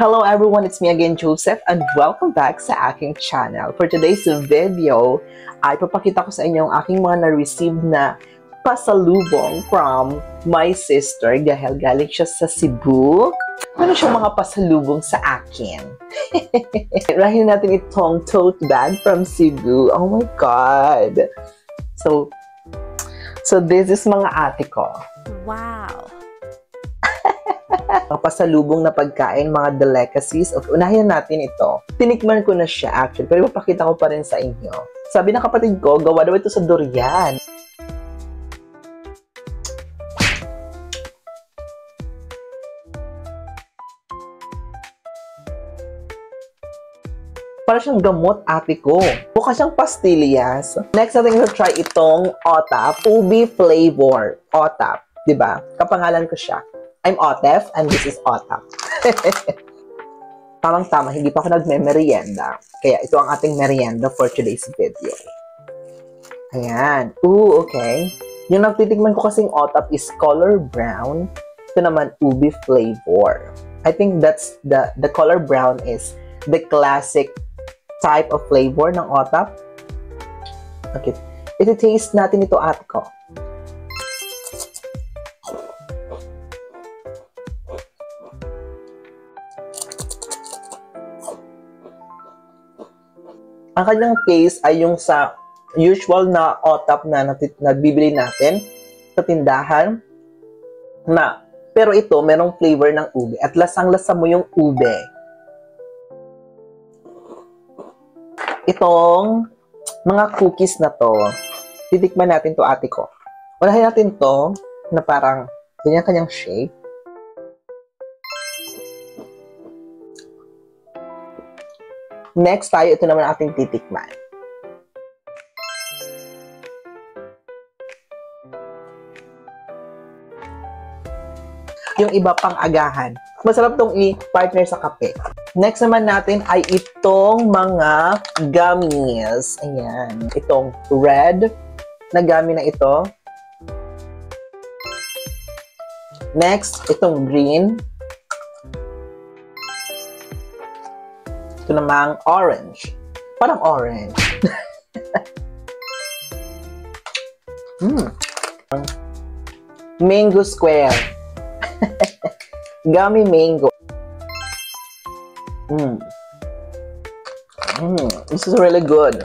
Hello everyone, it's me again, Joseph, and welcome back sa aking channel. For today's video, ay papakita ko sa inyo ang aking mga na-receive na pasalubong from my sister dahil galing siya sa Cebu. Ano siyang mga pasalubong sa akin? Rahin natin itong tote bag from Cebu. Oh my God! So this is mga ate ko. Wow! Mga pasalubong na pagkain, mga delicacies. Okay, unahin natin ito. Tinikman ko na siya actually, pero ipapakita ko pa rin sa inyo. Sabi ng kapatid ko, gawa daw ito sa durian. Para siyang gamot, ate ko. Mukha siyang pastillas. Next natin i-try itong OTAP, ubi flavor. OTAP, diba? Kapangalan ko siya. I'm Otef, and this is OTAP. Tamang-tama, hindi pa ako nagme-merienda. Kaya ito ang ating merienda for today's video. Ayan. Ooh, okay. Yung nagtitikman ko kasing OTAP is color brown. Ito naman, ubi flavor. I think that's the color brown is the classic type of flavor ng OTAP. Okay. Iti-taste natin ito, ate ko. Ang kanyang taste ay yung sa usual na OTAP na nagbibili natin sa tindahan. Pero ito, merong flavor ng ube. At lasang-lasa mo yung ube. Itong mga cookies na to, titikman natin to, ate ko. Unahin natin to na parang ganyan-kanyang shape. Next tayo, ito naman ating titikman. Yung iba pang agahan. Masarap tong i-partner sa kape. Next naman natin ay itong mga gummies. Ayan. Itong red na gummy na ito. Next, itong green. Ito namang orange. Parang orange. Mango square. Gummy mango. This is really good.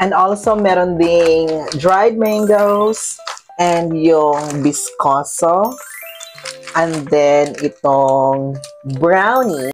And also, meron ding dried mangoes and yung biscoso. And then, itong brownie.